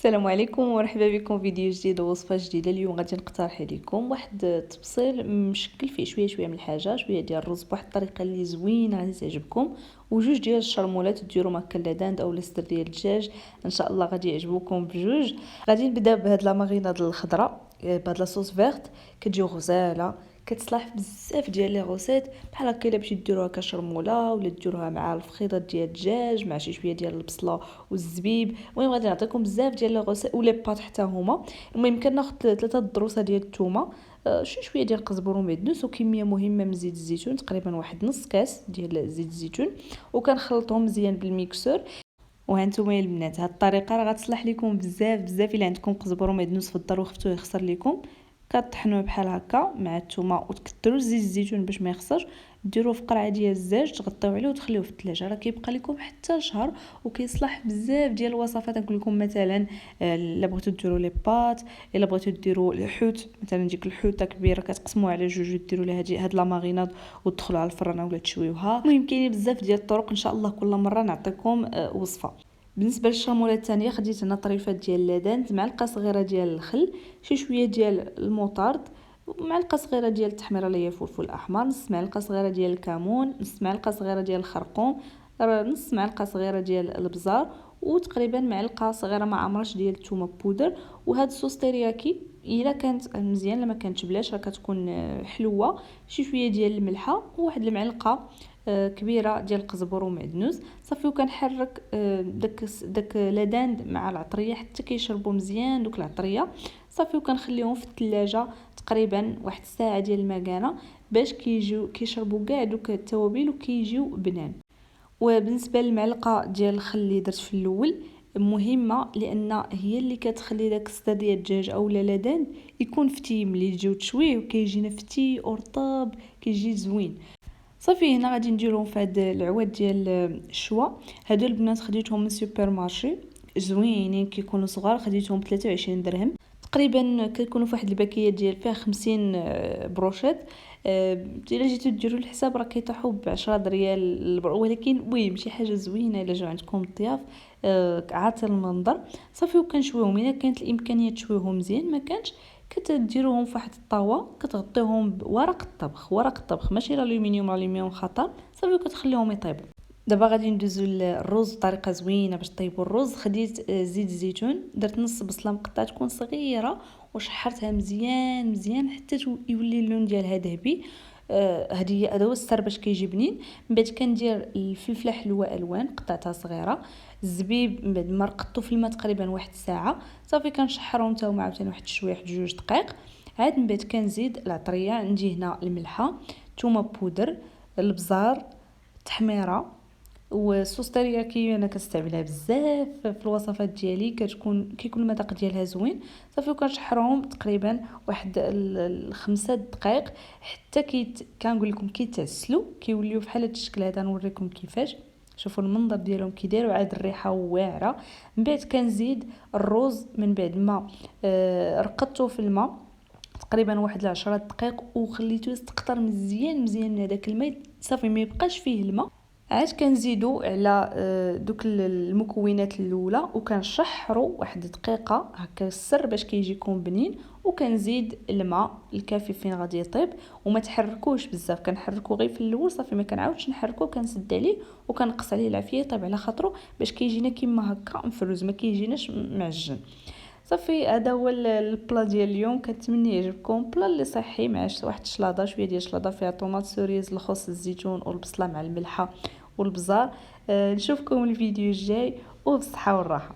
السلام عليكم ومرحبا بكم فيديو جديد ووصفه جديده. اليوم غادي نقترح عليكم واحد التبصيل مشكل فيه شويه من الحاجه، شويه ديال الرز بواحد الطريقه اللي زوينه غادي تعجبكم، وجوج ديال الشرمولات ديروا هكا لداند او صدر ديال الدجاج. ان شاء الله غادي يعجبوكم بجوج. غادي نبدا بهاد لا ماريناد الخضراء بهاد لاصوص فيرت، كتجي غزاله، كتصلح بزاف ديال لي غوسيت بحال هكا الا بغيتو ديروها كشرموله ولا ديروها مع الفخيضات ديال الدجاج مع شي شويه ديال البصله والزبيب. المهم غادي نعطيكم بزاف ديال لي غوسيت ولي بات حتى هما. المهم كناخذ 3 ضروسه ديال الثومه، شويه ديال القزبر ومعدنوس وكميه مهمه من زيت الزيتون، تقريبا واحد نص كاس ديال زيت الزيتون، وكنخلطهم مزيان بالميكسور. وهانتوما البنات هاد الطريقه راه غتصلح لكم بزاف الا عندكم قزبر ومعدنوس في الدار وخفتوه يخسر لكم. كطحنوه بحال هكا مع الثومه وتكثروا زيت الزيتون باش ما يخسرش. ديروه في قرعه ديال الزاج، تغطيو عليه وتخليوه في الثلاجه، راه كيبقى لكم حتى شهر وكيصلح بزاف ديال الوصفات. نقول لكم مثلا الا بغيتو ديروا لي بات، الا بغيتو ديروا الحوت مثلا، ديك الحوته كبيره كتقسموها على جوج وديروا لها هاد لا ماريناد وتدخلوا على الفران ولا تشويوها. المهم كاينين بزاف ديال الطرق، ان شاء الله كل مره نعطيكم وصفه. بالنسبه للشاموله الثانيه خديت هنا طريفات ديال اللادانت، معلقه صغيره ديال الخل، شي شويه ديال المطارد، معلقه صغيره ديال التحميره اللي هي فلفل احمر، نص معلقه صغيره ديال الكمون، نص معلقه صغيره ديال الخرقوم، نص معلقه صغيره ديال البزار، وتقريبا معلقه صغيره ما عمرش ديال الثومه بودر. وهاد الصوص تيرياكي الا كانت مزيان، لما كانت بلاش راه كتكون حلوه. شي شويه ديال الملحه وواحد المعلقه كبيره ديال القزبر ومعدنوس. صافي وكنحرك داك لاداند مع العطريه حتى كيشربوا مزيان دوك العطريه. صافي وكنخليهم في الثلاجه تقريبا واحد الساعه ديال المكانه باش كيجيو كيشربوا كاع دوك التوابل وكيجيو بنان. وبالنسبه للمعلقه ديال الخل اللي درت في الاول مهمه، لان هي اللي كتخلي داك الصدر ديال الدجاج او لاداند يكون فتي ملي تجيو تشويه وكيجينا فتي ورطاب، كيجي زوين. صافي هنا غادي نديرهم في هاد العواد ديال الشوا. هادو البنات خديتهم من السوبر مارشي، زوينين كيكونوا صغار، خديتهم ب 23 درهم تقريبا. كيكونوا في واحد الباكيه ديال فيها 50 بروشيت. الا جيتو ديروا الحساب راه كيطيحوا ب 10 ريال، ولكن المهم شي حاجه زوينه الا جاو عندكم الضياف. عاطل المنظر. صافي وكنشويهم الا كانت الامكانيه تشويهم مزيان، ما كانش كتديروهم في واحد الطاوه كتغطيهم بورق الطبخ ماشي الالومنيوم خطر. صافي وكتخليهم يطيبوا. دابا غادي ندوزو للرز بطريقه زوينه باش طيبوا الرز. خديت زيت الزيتون، درت نص بصله مقطعه تكون صغيره وشحرتها مزيان حتى يولي اللون ديالها ذهبي. هذا هو السر باش كيجي بنين. من بعد كندير الفلفله حلوه الوان قطعتها صغيره، الزبيب من بعد ما رقدته في الماء تقريبا واحد ساعه. صافي كنشحرهم حتى هما عاوتاني واحد شويه، واحد 2 دقائق. عاد من بعد كنزيد العطريه، عندي هنا الملحه، ثومه بودر، البزار، التحميره، والصوص ترياكي انا كنستعملها بزاف في الوصفات ديالي، كيكون المذاق ديالها زوين. صافي وكنشحرهم تقريبا واحد 5 دقائق حتى كنقول لكم كيتعسلوا، كيوليو بحال هذا الشكل هذا. نوريكم كيفاش، شوفوا المنظر ديالهم كي داير وعاد الريحه واعره. من بعد كنزيد الرز من بعد ما رقدته في الماء تقريبا واحد 10 دقائق وخليته يستقطر مزيان من هذاك الماء، صافي ما يبقاش فيه الماء. عاد كنزيدو على دوك المكونات الاولى وكنشحروا واحد دقيقه هكا السر باش كيجيكم بنين. وكنزيد الماء الكافي فين غادي يطيب، وما تحركوش بزاف، كنحركو غير في الاول صافي ما كنعاودش نحركو، كنسد عليه وكنقص عليه العافيه يطيب على خاطرو باش كيجينا كيما هكا مفروز، ما كيجيناش معجن. صافي هذا هو البلا ديال اليوم. كنتمنى يعجبكم، بلا اللي صحي مع واحد الشلاضه، شويه ديال الشلاضه فيها طوماط سوريز، الخس، الزيتون والبصله مع الملحه والبزار. نشوفكم الفيديو الجاي وبصحه والراحه.